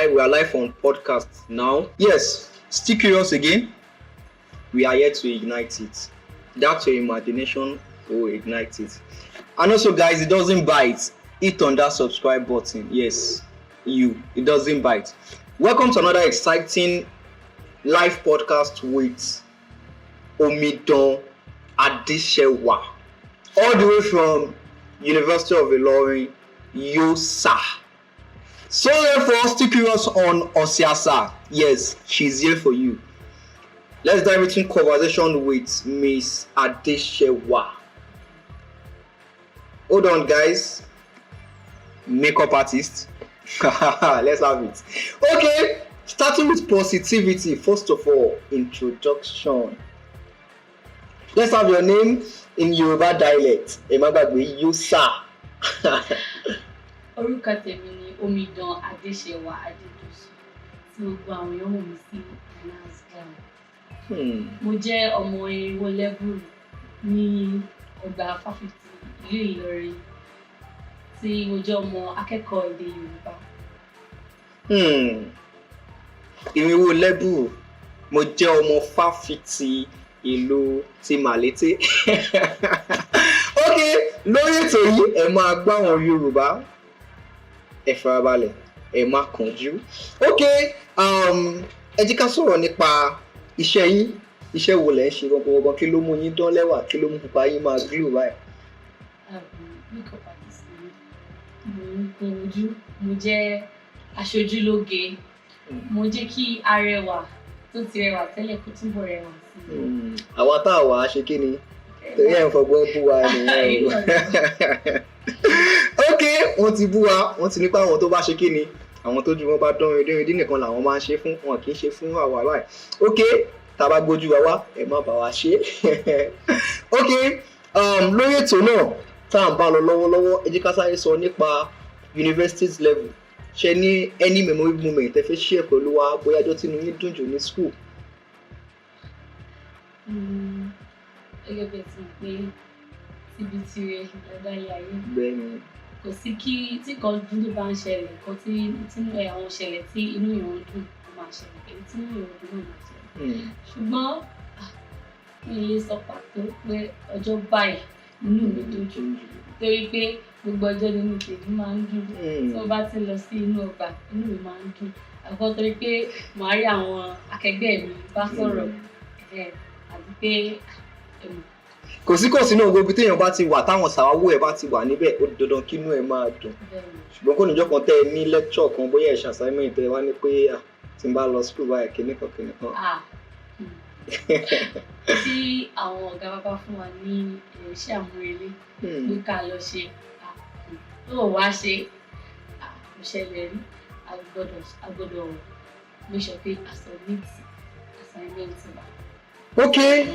We are live on podcast now. Yes, still curious again. We are here to ignite it. That's your imagination will ignite it. And also, guys, it doesn't bite. Hit on that subscribe button. Yes, it doesn't bite. Welcome to another exciting live podcast with Omidan Adesewa, all the way from University of Ilorin, Yosa. So therefore, still curious on Osiasa. Yes, she's here for you. Let's dive into conversation with Miss Adesewa. Hold on, guys. Makeup artist. Let's have it. Okay, starting with positivity. First of all, introduction. Let's have your name in Yoruba dialect. Emabagbe Yosa. Orúkọ tèmi ni Omidan Adesewa Adedosu tí gbogbo àwọn èèyàn mọ̀ mí sí Adesewa. Mo jẹ́ ọmọ Erinwo Lẹ́bùrú ní ọgbà fáfitì ìlú Ìlọrin tí mo jẹ́ ọmọ akẹ́kọ̀ọ́ èdè Yorùbá. Erinwo Lẹ́bùrú, mo jẹ́ ọmọ fáfitì ìlú ti Màlété. Okay, lórí ètò yìí ẹ máa gbọ́ àwọn Yorùbá. Ẹ farabalẹ̀, ẹ má kánjú. Okay, ẹ jẹ́ ká sọ̀rọ̀ nípa iṣẹ́ yín. Iṣẹ́ wo lẹ ń ṣe gangan? Kí ló mú yín dán lẹ́wà? Kí ló mú pupa yín máa glow báyìí? Makeup artist ni mo ń kun ojú. Mo jẹ́ aṣojúlóge. Mo jẹ́ kí arẹwà tó ti rẹwà tẹ́lẹ̀ kó túbọ̀ rẹwà sí i. Àwa tá a wà á ṣe kí ni? Torí ẹ̀ ń fọgbọ́n bú wa nìyẹn. Okay, wọ́n ti bú wa, wọ́n ti nípa àwọn tó bá ṣe kí ni? Àwọn tó ju wọn bá dán ìdí nìkan làwọn máa ń ṣe fún, wọn kì í ṣe fún àwa báyìí. Okay, tá a bá gbójú wa wá, ẹ má bá wa ṣe. Okay, lórí ètò náà tá à ń bá lọ lọ́wọ́lọ́wọ́, ẹ jẹ́ ká sáré sọ nípa universities level. Ṣé ní any memorable moment ẹ fẹ́ share pẹ̀lú wa bóyá ọjọ́ tí inú yín dùn jù ní school? Gẹ́gẹ́ bí ẹ ti mọ̀ pé síbi tí rẹ̀ dáadáa ilé ayé. Bẹ́ẹ̀ni. Kò sí kí tí kan dúdú bá ń ṣẹlẹ̀, kan tí àwọn ṣẹlẹ̀ tí inú èèyàn dùn ó máa ṣẹlẹ̀, èyí tí inú èèyàn dùn náà máa ṣẹlẹ̀. Ṣùgbọ́n mi ò lè sọ pàtó pé ọjọ́ báyìí inú mi dùn jù torí pé gbogbo ọjọ́ nínú tèmi máa ń dùn. Tí mo bá ti lọ sí inú ọgbà, inú mi máa ń dùn. Àkọ́kọ́ torí pé màá rí àwọn akẹgbẹ́ mi bá sọ̀rọ̀ àti pé kò sí náà gbogbo téèyàn bá ti wà táwọn sàwáwò ẹ bá ti wà níbẹ̀ ó dandan kí inú ẹ máa dùn. Ṣùgbọ́n kò níjọ́ kan tẹ́ ẹ ní lecture kan bóyá ẹ ṣe assignment ẹ wá ní pé tí n bá lọ school báyìí kìnnìkan. Tí àwọn ọ̀gá wa bá fún wa ní iṣẹ́ àmúrelé pé ká lọ ṣe tó wá ṣe àṣẹlẹ̀ rí a gbọ́dọ̀ make sure pé a submit assignment wa. Okay,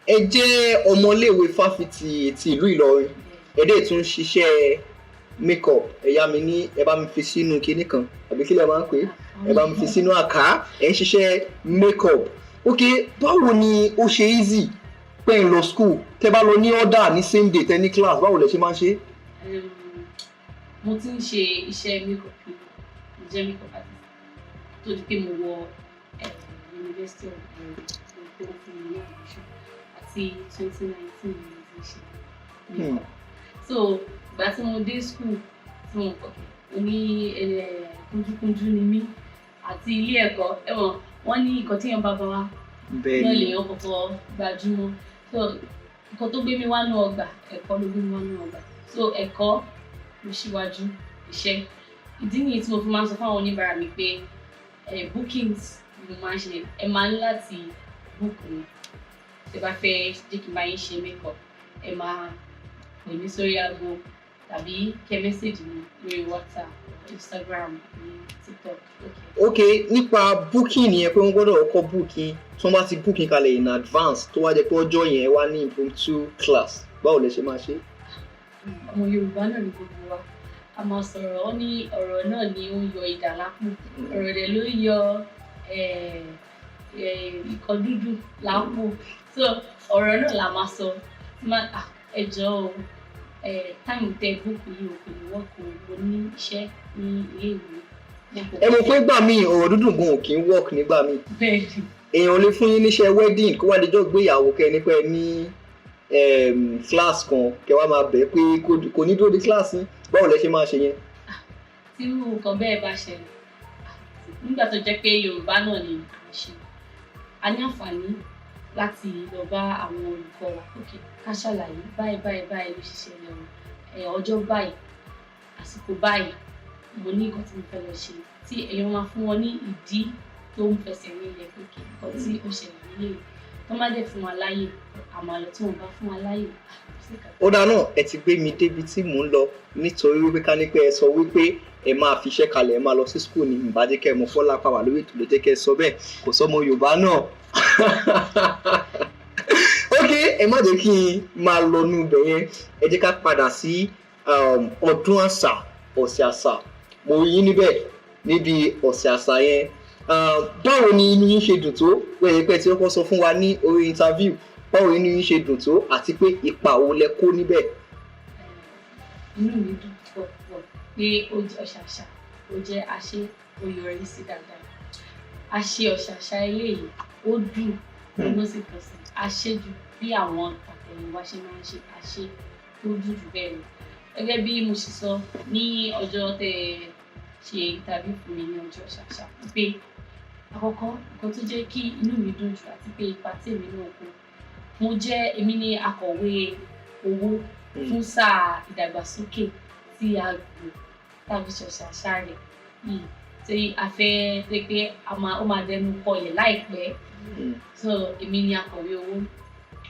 ẹ jẹ́ ọmọléèwé fáfitì ti ìlú Ìlọrin. Ẹ dẹ̀ tún ṣiṣẹ́ makeup. Ẹ yá mi ní ẹ bá mi fi sínú kinní kan àbí kí lẹ máa ń pè é? Ẹ bá mi fi sínú àká. Ẹ ń ṣiṣẹ́ makeup. Okay, báwo ni ó ṣe easy pé ń lọ school? Tẹ́ bá lọ ní order ní same day tẹ́ ní class, báwo lẹ ṣe máa ń ṣe? Mo ti ń ṣe iṣẹ́ makeup mi. Mo jẹ́ makeup artist tó di pé mo wọ University of Ilorin tó fún mi ní admission àti 2019 ni mo ti ṣe makeup. So ìgbà tí mo dé school tí mo ní kúnjúkúnjú ni mí àti ilé ẹ̀kọ́ ẹ̀wọ̀n wọ́n ní nǹkan tí èèyàn bá bá wa náà lèèyàn kọ́kọ́ gbajúmọ̀. So nǹkan tó gbé mi wá ní ọgbà ẹ̀kọ́ ló gbé mi wá ní ọgbà. So ẹ̀kọ́ ló ṣíwájú iṣẹ́. Ìdí nìyí tí mo fi máa ń sọ fún àwọn oníbàárà mi pé bookings ni mo máa ń ṣe. Ẹ máa ní láti book mi. Tí ẹ bá fẹ́ jẹ́ kí n bá yín ṣe makeup, ẹ máa pè mí sórí aago tàbí kẹ́ message mi lórí WhatsApp, Instagram, TikTok. Okay, nípa booking yẹn pé wọ́n gbọ́dọ̀ kọ́ booking tí wọ́n bá ti booking kalẹ̀ in advance tó wá jẹ́ pé ọjọ́ yẹn wá ní impromptu class, báwo lẹ ṣe máa ṣe? Ọmọ Yorùbá náà ni gbogbo wa. A máa sọ̀rọ̀ ó ní ọ̀rọ̀ náà ni ó ń yọ idà lápò. Ọ̀rọ̀ rẹ̀ ló yọ ikọ̀ dúdú lápò. So ọ̀rọ̀ náà la máa sọ. Ẹ jọ̀ọ́ time textbook yìí ò kò ní work mo ní iṣẹ́ ní ilé ìwé. Ẹ mọ̀ pé gbà mí ọ̀rọ̀ dúdùn gan ò kí ń work nígbà mí. Bẹ́ẹ̀ni. Èèyàn lè fún yín níṣẹ́ wedding kó wá dijọ́ gbéyàwó kẹ́ nípa ẹ ní class kan kẹ́ wá máa bẹ̀ pé kò ní dúró di class yín, báwo lẹ ṣe máa ṣe yẹn? Tí irú nǹkan bẹ́ẹ̀ bá ṣẹlẹ̀, nígbà tó jẹ́ pé Yorùbá náà ni à ń ṣe, a ní àǹfààní láti lọ bá àwọn olùkọ́ wa okay ká ṣàlàyé báyìí ló ṣe ṣẹlẹ̀ o, ọjọ́ báyìí àsìkò báyìí mo ní nǹkan tí mo fẹ́ lọ ṣe, tí èèyàn máa fún wọn ní ìdí tó ń fẹsẹ̀ nílẹ̀ pé kí nǹkan tí ó ṣẹlẹ̀ nílé tó má dẹ̀ fún wa láyè àmọ́ àlọ́ tí wọ́n bá fún wa láyè. Ó dáa náà ẹ ti gbé mi débi tí mò ń lọ nítorí wípé ká ní pé ẹ sọ wípé ẹ máa fi iṣẹ́ kalẹ̀ ẹ máa lọ sí school ní ìbàjẹ́ kẹ́ ẹ mọ fọ́lá pàwà lórí ètò ló jẹ́ kẹ́ ẹ sọ bẹ́ẹ̀ kò sọ́mọ Yorùbá náà. Ok, ẹ má jẹ́ kí n máa lọ nú ibẹ̀ yẹn, ẹ jẹ́ ká padà sí ọdún àṣà, ọ̀sẹ̀ àṣà. Mo rí yín níbẹ̀ níbi ọ̀sẹ̀ àṣà yẹn. Báwo ni inú yín ṣe dùn tó wẹ́yẹ pé tí wọ́n sọ fún wa ní orí interview, báwo inú yín ṣe dùn tó àti pé ipa wo lẹ kó níbẹ̀? Inú mi dùn púpọ̀ pé ó jẹ́ ọ̀ṣàṣà, ó jẹ́ àṣẹ, ó yọrí sí dáadáa. Àṣẹ ọ̀ṣàṣà eléyìí ó dùn ló sì kàn sí. Àṣẹ ju bí àwọn àtẹ̀yìnwá ṣe máa ń ṣe àṣẹ tó dùn jù bẹ́ẹ̀ lọ. Gẹ́gẹ́ bí mo ṣe sọ ní ọjọ́ tẹ́ ṣe tàbí fún mi ní ọjọ́ ọ̀ṣàṣà pé àkọ́kọ́ nǹkan tó jẹ́ kí inú mi dùn jù àti pé ipa tí èmi náà kó. Èmi ni akọ̀wé owó fún sáà ìdàgbàsókè tí a gbò tàbí ṣọ̀ṣàṣà rẹ̀ yìí tí a fẹ́ pé ó máa dẹnu kọlẹ̀ láìpẹ́. So èmi ni akọ̀wé owó,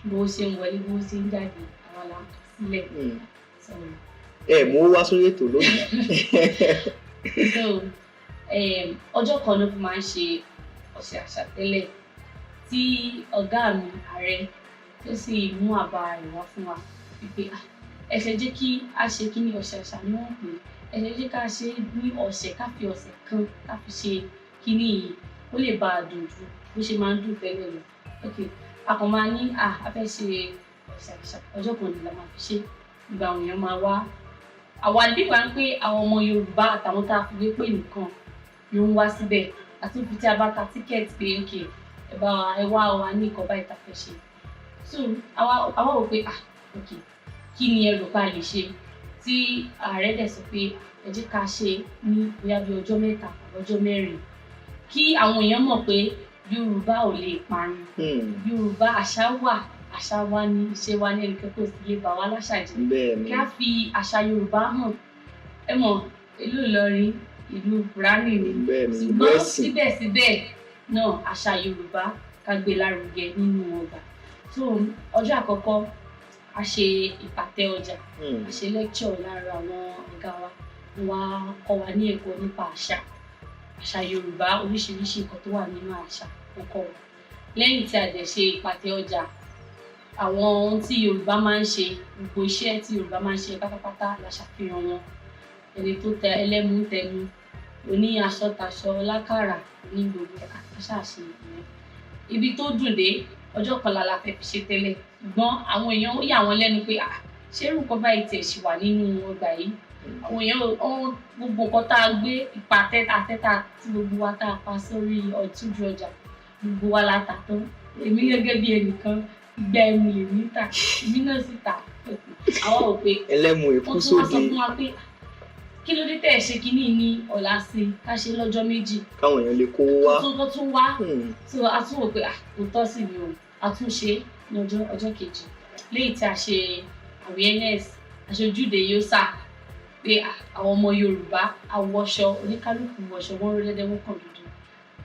bó ṣe ń wọlé bó ṣe ń jáde àwọn là ń kọ sílẹ̀. Mo wá sórí ètò lónìí. So ọjọ́ kan ló fi máa ń ṣe ọ̀sẹ̀ àṣà tẹ́lẹ̀ tí ọ̀gá mi ààrẹ tó sì mú àbá rẹ̀ wá fún wa wípé ẹ ṣe jẹ́ kí a ṣe kí ní ọ̀sẹ̀ àṣà ni wọ́n pè é, ẹ ṣe jẹ́ ká ṣe ní ọ̀sẹ̀ ká fi ọ̀sẹ̀ kan ká fi ṣe kí ní yìí ó lè bá a dùn ju bó ṣe máa ń dùn tẹ́lẹ̀ lọ. Okay, a kàn máa ní a fẹ́ ṣe ọ̀sẹ̀ àṣà ọjọ́ kan ni la máa fi ṣe, ìgbà àwọn èèyàn máa wá. Àwa nígbà ń pé àwọn ọmọ Yorùbá àtàwọn tá a fi wé pé nìkan ló ń wá síbẹ̀ àti òfin tí a bá ta tíkẹ́ẹ̀tì pé okay ẹ wá wa ní nǹkan báyìí tá a fẹ́ ṣe. So àwa wò pé okay kí ni ẹ rò pa lè ṣe tí ààrẹ dẹ̀ sọ pé ẹ jẹ́ ká ṣe ní bóyá bí ọjọ́ 3 àbí ọjọ́ 4 kí àwọn èèyàn mọ̀ pé Yorùbá ò lè parun. Yorùbá àṣà wa ní iṣẹ́ wa ní ẹnìkan kò sí lè bà wá láṣà jẹ́. Kí a fi àṣà Yorùbá hàn. Ẹ mọ̀ ìlú Ìlọrin ìlú Kùránì ni ṣùgbọ́n síbẹ̀síbẹ̀ náà àṣà Yorùbá ká gbé lárugẹ nínú ọgbà. So ọjọ́ àkọ́kọ́ a ṣe ìpàtẹ ọjà, a ṣe lecture lára àwọn ọ̀gá wa, wọ́n kọ́ wa ní ẹ̀kọ́ nípa àṣà Yorùbá, oríṣiríṣi nǹkan tó wà nínú àṣà wọ́n kọ́ wa. Lẹ́yìn tí a dẹ̀ ṣe ìpàtẹ ọjà, àwọn ohun tí Yorùbá máa ń ṣe, gbogbo iṣẹ́ tí Yorùbá máa ń ṣe pátápátá la ṣàfihàn wọn. Ẹni tó tẹ ẹlẹ́mu tẹnu, oní aṣọ taṣọ lákàrà ní gbogbo àṣàṣe ìyẹn. Ibi tó dùn dé ọjọ́ kan la fẹ́ fi ṣe tẹ́lẹ̀ ṣùgbọ́n àwọn èèyàn ó yà wọ́n lẹ́nu pé ṣé irú nǹkan báyìí tiẹ̀ ṣì wà nínú ọgbà yìí. Àwọn èèyàn gbogbo nǹkan tá a gbé ìpàtẹ àtẹ́tà tí gbogbo wa tá a pa sórí ọ̀túnjú ọjà gbogbo wa la tà tán. Èmi gẹ́gẹ́ bí ẹnìkan ìgbà ẹmu lèmi tà, èmi náà sì tà. Àwọn ò pé ẹlẹ́mu èkú sóde. Wọ́n tún wá sọ fún wa pé kí ló dé tẹ̀ ṣe kínní ní ọ̀la sí ká ṣe lọ́jọ́ 2 káwọn èèyàn lè kó wá. Tó tún wá. So a tún wò pé òótọ́ sì ni o, a tún ṣe ní ọjọ́ kejì lẹ́yìn tí a ṣe awareness aṣojúde yóò sà pé àwọn ọmọ Yorùbá àwọṣọ oníkálùkù wọṣọ wọn rí dẹ́dẹ́ wọ́n kàn dúdú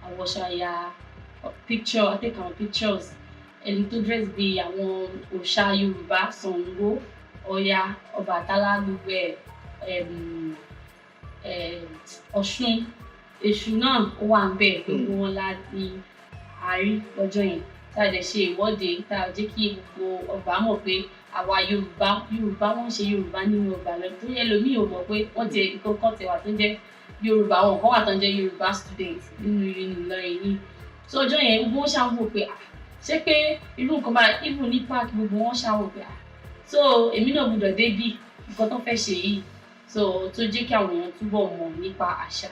àwọṣọ àyà picture I take our pictures ẹni tó dress bí àwọn òòṣà Yorùbá Ṣàngó Ọya Ọbàtálá gbogbo Ọ̀ṣun Èṣù náà ó wà ń bẹ̀ gbogbo wọn la ní àárí lọ́jọ́ yẹn tá a dẹ̀ ṣe ìwọ́de tá a jẹ́ kí gbogbo ọgbà mọ̀ pé àwa Yorùbá wọ́n ṣe Yorùbá nínú ọgbà lọ tó yẹ lómi ò mọ̀ pé wọ́n jẹ ìkọ́kọ́ tẹ̀wà tó ń jẹ́ Yorùbá àwọn kan wà tó ń jẹ́ Yorùbá student nínú Ìlọrin yìí. So ọjọ́ yẹn gbogbo wọn ṣàwò pé ṣé pé irú nǹkan bá even ní park gbogbo wọn ṣàwò pé so èmi náà gbọ́dọ̀ débì nǹkan tó fẹ́ ṣe yìí so tó jẹ́ kí àwọn èèyàn túbọ̀ mọ̀ nípa àṣà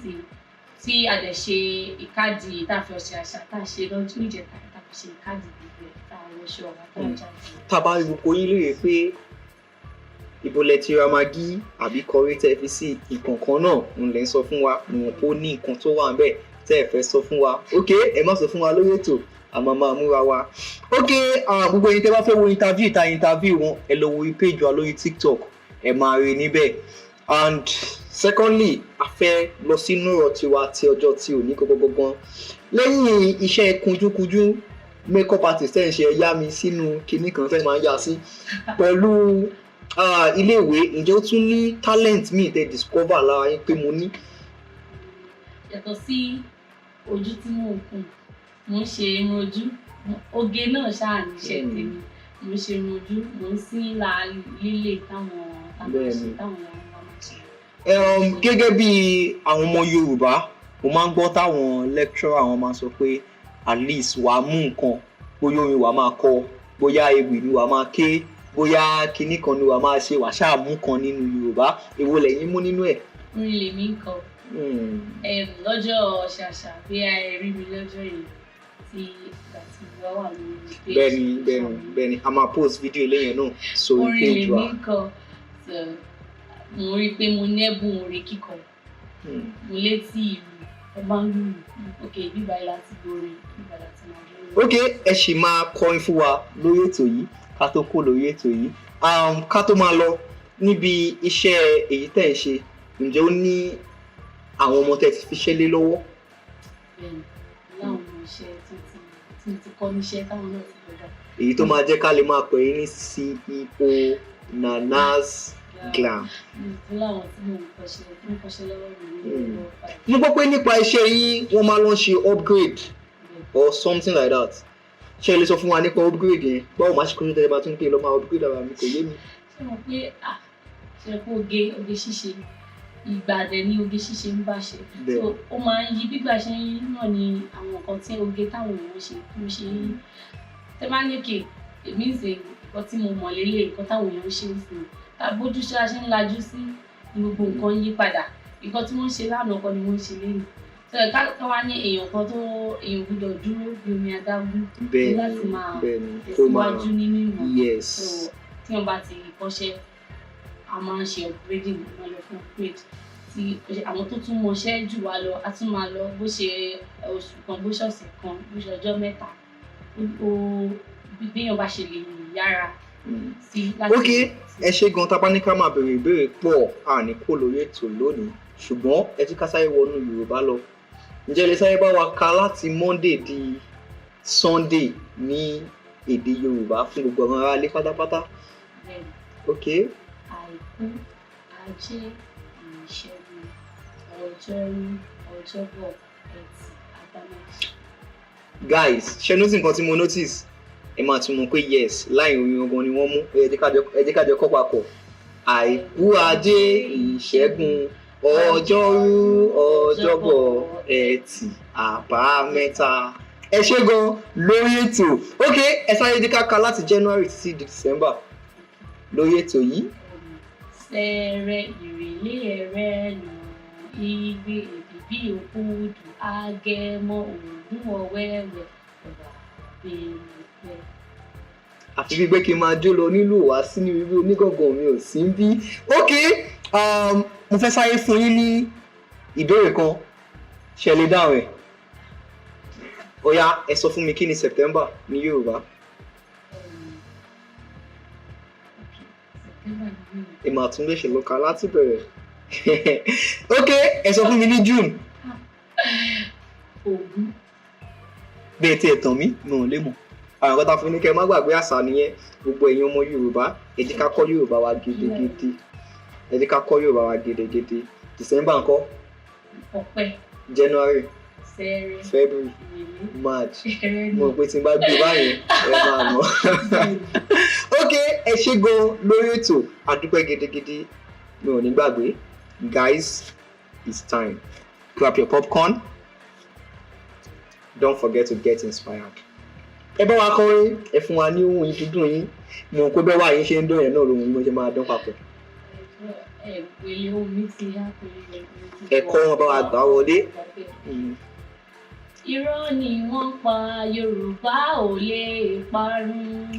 sí tí a dẹ̀ ṣe ìkádìí tá a fi ọ̀sẹ̀ àṣà tá a ṣe lọ́jọ́ níjẹta tá a fi ṣe ìkádìí gbogbo ẹ̀ tá a wọṣọ ọ̀gá tá a jáde. tá a bá rí gbogbo yín lóye pé ibo lẹ ti ra magí àbí kọrí tẹ́ fi sí ìkọ̀ọ̀kan náà ń lẹ́ ń sọ fún wa ìwọ̀n tó ní nǹkan tó wà níbẹ̀ tẹ́ ẹ fẹ́ sọ fún wa ok ẹ má sọ fún wa lórí ètò àmọ́ máa múra wa ok gbogbo ẹni tẹ́ bá fẹ́ wo interview wọn ẹ lọ wo page wa lórí TikTok ẹ máa rí níbẹ̀ and secondly a fẹ́ lọ sínú ọ̀rọ̀ tiwa ti ọjọ́ tí ò ní gbogbogbò lẹ́yìn iṣẹ́ kunjúkunjú makeup artist ẹ̀ ń ṣe yá mi sínú kinní kan fẹ́ máa yá sí pẹ̀lú iléèwé ǹjẹ́ ó tún ní talent míì tẹ́ discover lára yín pé mo ní. yàtọ̀ sí ojú tí mò ń kùn mo ń ṣe irun ojú oge náà ṣáà níṣẹ́ tèmi mo ń ṣe irun ojú mo ń sí lílé táwọn ṣe táwọn ọmọ máa ṣe. gẹ́gẹ́ bí àwọn ọmọ Yorùbá mo máa ń gbọ́ táwọn lecturer àwọn máa sọ pé at least wàá mú nǹkan bóyá orin wàá máa kọ bóyá ewì ni wàá máa ké bóyá kinní kan ni wàá máa ṣe wàá ṣáà mú kan nínú Yorùbá èwo lẹ̀yin mú nínú ẹ̀. orin lèmi ń kọ lọ́jọ́ ṣàṣà bí ẹ rí mi lọ́jọ́ yìí tí ìgbà tí mo wà lórí page. bẹ́ẹ̀ni a máa post fídíò eléyẹn náà sórí page wa. orin lèmi ń kọ mo rí i pé mo nẹ́bùn orin kíkọ mo létí ìlú ọba ń lù ok bíbá ilá ti gbóre bíbá ilá ti máa dúró. ok ẹ sì máa kọrin fún wa lórí ètò yìí ká tó kó lórí ètò yìí ká tó máa lọ níbi iṣẹ́ èyí tẹ́ ẹ ṣe ǹjẹ́ ó ní àwọn ọmọ tẹ́ ti fi ṣẹ́ lé lọ́wọ́. bẹ́ẹ̀ni láwọn ọmọ iṣẹ́ tí mo ti kọ́ níṣẹ́ táwọn náà ti gbọ́dọ̀. èyí tó máa jẹ́ ká lè máa pè é ní CEO Nanas Glam. láwọn tí mo ń kọ́ṣẹ́ lọ́wọ́ mi. mo gbọ́ pé nípa iṣẹ́ yín wọ́n máa lọ ṣe upgrade or something like that. ṣé ẹ lè sọ fún wa nípa upgrade yẹn báwo máa ṣe kó tẹ́lẹ̀ bá tún pé lọ́ máa upgrade ara mi kò yé mi. ṣé mo pé ṣe kó oge ṣíṣe ìgbà dẹ̀ ní oge ṣíṣe ń bá ṣe so ó máa ń yí gbígbà ṣe ń yí náà ni àwọn nǹkan tí oge táwọn èèyàn ṣe tó ṣe yí tẹ bá ní kè èmi ń ṣe nǹkan tí mo mọ̀ lélẹ̀ nǹkan táwọn èèyàn ṣe ń sìn àbójú ṣe a ṣe ń lajú sí gbogbo nǹkan yí padà nǹkan tí wọ́n ṣe lánàá kan ni wọ́n ṣe lẹ́yìn so ká wá ní èèyàn kan tó èèyàn gbọ́dọ̀ dúró bí omi adágún láti máa tẹ̀síwájú nínú ìmọ̀ so tí wọ́n bá ti kọ́ṣẹ́ a máa ń ṣe upgrading máa lọ fún upgrade tí àwọn tó tún mọṣẹ́ jù wá lọ a tún máa lọ bó ṣe oṣù kan bó ṣe ọ̀sẹ̀ kan bó ṣe ọjọ́ mẹ́ta béèyàn bá ṣe lè yára sí láti. ok ẹ ṣe gan tá a bá ní ká máa béèrè ìbéèrè pọ̀ àní kó lórí ètò lónìí ṣùgbọ́n ẹ ti ká sáré wọnú Yorùbá lọ ǹjẹ́ lè sáré bá wa ka láti Monday di Sunday ní èdè Yorùbá fún gbogbo àwọn aráalé pátápátá. ok. Àìkú, Ajé, Ìṣẹ́gun, Ọjọ́rú, Ọjọ́bọ̀, Ẹtì, Àbámẹ́ta. guys ṣe ní sí nǹkan tí mo notice ẹ máa tún mọ̀ pé yes láì orin ọgbọ́n ni wọ́n mú ẹ jẹ́ ká jọ kọ́ papọ̀ Àìkú, Ajé, Ìṣẹ́gun, Ọjọ́rú, Ọjọ́bọ̀, Ẹtì, Àbámẹ́ta. ẹ ṣé gan lórí ètò ok ẹ sáré jẹ́ ká ka láti January sí December lórí ètò yìí. Sẹ̀rẹ̀ ìrèlé ẹrẹ́nà igbe èbìbí òkúdù Agẹmọ Ògún ọ̀wẹ́wẹ́ ọ̀bà pèlúpẹ́. àfi gbígbé kí n máa jó lọ nílùú wá sínú irú onígọ̀gàn mi ò sí ń bí. ok mo fẹ́ sáré fún yín ní ìbéèrè kan ṣe lè dáhùn ẹ̀. ó yá ẹ sọ fún mi kí ni September ní Yorùbá. ẹ máa tún lè ṣe lọ́ka láti bẹ̀rẹ̀. ok ẹ sọ fún mi ní June. Ògún. bẹ́ẹ̀ tí ẹ tàn mí mi ò lè mọ̀ àwọn kan tá a fún ní kẹ́ ẹ má gbàgbé àṣà nìyẹn gbogbo ẹ̀yin ọmọ Yorùbá ẹ jẹ́ ká kọ́ Yorùbá wa gédégédé ẹ jẹ́ ká kọ́ Yorùbá wa gédégédé. December ńkọ́. Ọ̀pẹ. January. Sẹ̀rẹ̀. February. March. mo rò pé tí n bá gbé báyẹn ẹ máa mọ̀. ok ẹ ṣé gan lórí ètò àdúpẹ́ gidigidi mi ò ní gbàgbé guys it's time grab your popcorn don't forget to get inspired ẹ bá wa kọrin ẹ fún wa ní ohun ìdúdùn yín mo pé bẹ́ẹ̀ wá yín ṣe ń dún yẹn náà lòun ni mo ṣe máa dún papọ̀. Pèlè omi ti há pèlè ẹ̀kọ́ wọn bá wa gbà wọlé. Irọ́ ni wọ́n pa Yorùbá ò lè parun.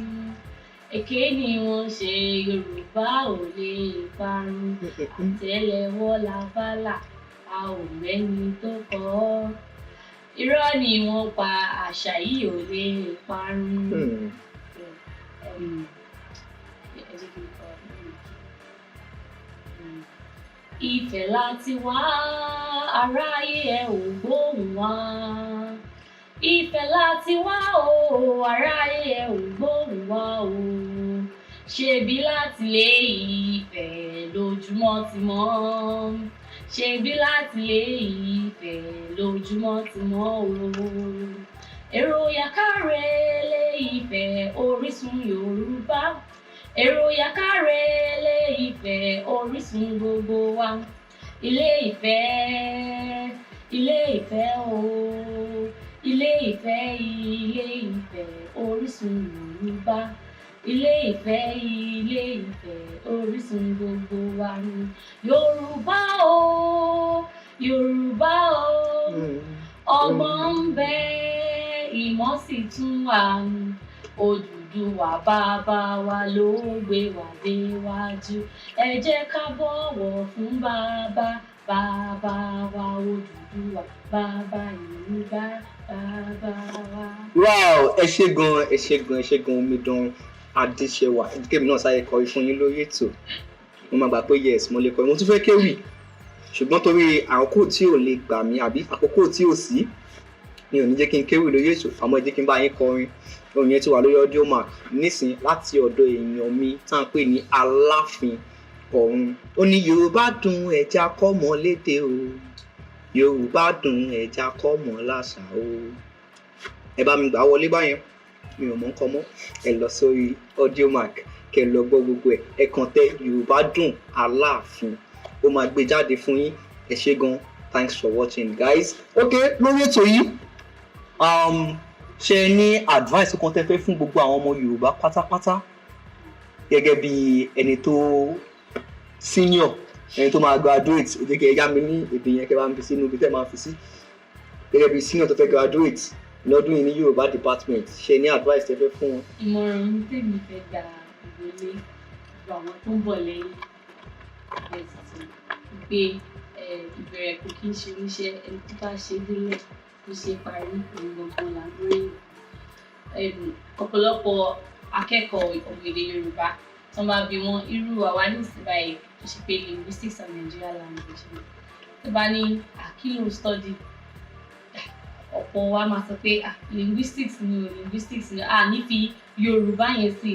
Èké ni wọ́n ṣe Yorùbá ò lè parun. Àtẹ́lẹwọ́ la bá là a ò mẹ́ni tó kọ́ ọ́. Irọ́ ni wọ́n pa àṣà yìí ò lè parun. Ifẹ̀ láti wá aráyé ẹ ò gbóhùn wá. Ifẹ̀ láti wá o aráyé ẹ ò gbóhùn wá o. Ṣebí láti lé Ifẹ̀ lójúmọ́ ti mọ́. Ṣebí láti lé Ifẹ̀ lójúmọ́ ti mọ́ o. Èrò yàkárẹ̀ lé Ifẹ̀ orísun Yorùbá. Èrò yàkárẹ̀ lé Ifẹ̀ orísun gbogbo wa. Ilé Ifẹ̀, Ilé Ifẹ̀ o. Ilé Ifẹ̀, Ilé Ifẹ̀ orísun Yorùbá. Ilé Ifẹ̀, Ilé Ifẹ̀ orísun gbogbo wa ni. Yorùbá o, Yorùbá o. Ọgbọ́n ń bẹ, ìmọ̀ sì tún wà. Odùduwà bàbá wa ló gbé wa déwájú. Ẹ jẹ́ ká bọ̀wọ̀ fún bàbá wa Odùduwà bàbá Yorùbá bàbá wa. Wow, ẹ ṣé gan omidan Adesewa. Kémi náà sáré kọrin fún yín lórí ètò. Mo máa gbà pé yes mo lè kọrin. Mo tún fẹ́ kéwì. Ṣùgbọ́n torí àkókò tí ò lè gbà mí àbí àkókò tí ò sí mi ò ní jẹ́ kí n kéwì lórí ètò àmọ́ ẹ jẹ́ kí n bá yín kọrin. Orin yẹn ti wà lórí audio mark nísìn láti ọ̀dọ̀ èèyàn mi tá à ń pè ní Aláàfin Ọ̀run. Ó ní Yorùbá dùn ẹja kọ́mọ lédè o. Yorùbá dùn ẹja kọ́mọ láṣà o. Ẹ bá mi gbà wọlé báyẹn. Mi ò mọ̀ nǹkan mọ́. Ẹ lọ sórí audio mark kẹ́ lọ gbọ́ gbogbo ẹ̀. Ẹ kàn tẹ Yorùbá dùn Aláàfin. Ó máa gbé jáde fún yín. Ẹ ṣé gan. Thanks for watching guys. Okay, lórí ètò yìí ṣe ní advice kan tẹ́ fẹ́ fún gbogbo àwọn ọmọ Yorùbá pátápátá gẹ́gẹ́ bí ẹni tó senior ẹni tó máa graduate ó jẹ́ kí ẹ yá mi ní èdè yẹn kẹ́ bá ń fi sínú ibi tẹ́ máa fi sí gẹ́gẹ́ bí senior tó fẹ́ graduate lọ́dún yìí ní Yorùbá department ṣe ní advice tẹ́ fẹ́ fún wọn. Ìmọ̀ràn tèmi fẹ́ gba ìwọlé gbogbo àwọn tó ń bọ̀ lẹ́yìn ẹ̀sìn pé ìbẹ̀rẹ̀ kò kí ń ṣe oníṣẹ́ ẹni tó bá ṣe délẹ̀ ló ṣe parí òun gbọ̀ngàn làgbóyè. Ọ̀pọ̀lọpọ̀ akẹ́kọ̀ọ́ èdè Yorùbá tó bá bí wọn irú àwa ní ìsìn báyìí tó ṣe pé linguistics and Nigerian language ni tó bá ní àkílò study ọ̀pọ̀ wa máa sọ pé linguistics ni ní fi Yorùbá yẹn sí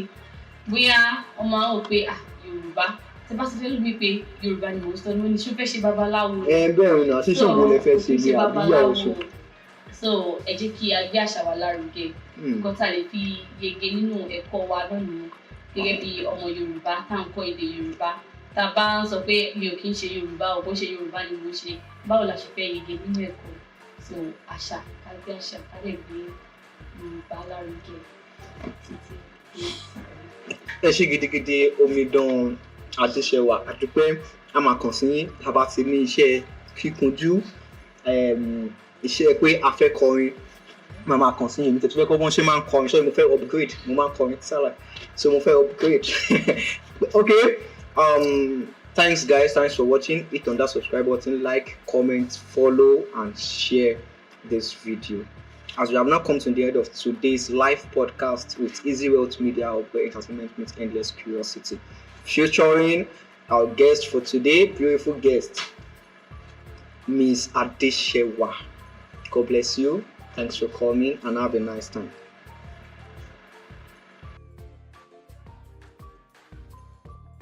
bóyá ọmọ àwọn ò pé Yorùbá tí bá sọ fẹ́ lómi pé Yorùbá ni mò ń sọ ní oníṣẹ́ fẹ́ ṣe babaláwo. Bẹ́ẹ̀ ni àti ṣòwò lè fẹ́ ṣe ní àbíyá oṣù. So ẹ jẹ́ kí a gbé àṣà wa lárugẹ nǹkan tá a lè fi yege nínú ẹ̀kọ́ wa lónìí gẹ́gẹ́ bí ọmọ Yorùbá tá à ń kọ́ èdè Yorùbá tá a bá ń sọ pé mi ò kí ń ṣe Yorùbá ò bó ṣe Yorùbá ni mo ṣe báwo la ṣe fẹ́ yege nínú ẹ̀kọ́ so àṣà ká gbé àṣà ká lè gbé Yorùbá lárugẹ títí dé. Ẹ ṣé gidigidi omidan Adesewa àdúpẹ́ a máa kàn sí yín tá a bá ti ní iṣẹ́ kíkunjú iṣẹ́ pé a fẹ́ kọrin máa kàn sí yín mi tẹ̀tù fẹ́ kọ́ bọ́n ṣe máa ń kọrin ṣọ́ mo fẹ́ upgrade mo máa ń kọrin sára so mo fẹ́ upgrade. Okay, thanks guys, thanks for watching. Hit on that subscribe button, like, comment, follow and share this video. As we have now come to the end of today's live podcast with EasyWealth Media Hub, where entertainment meets endless curiosity. Featuring our guest for today, beautiful guest, Miss Adesewa. God bless you. Thanks for coming and have a nice time.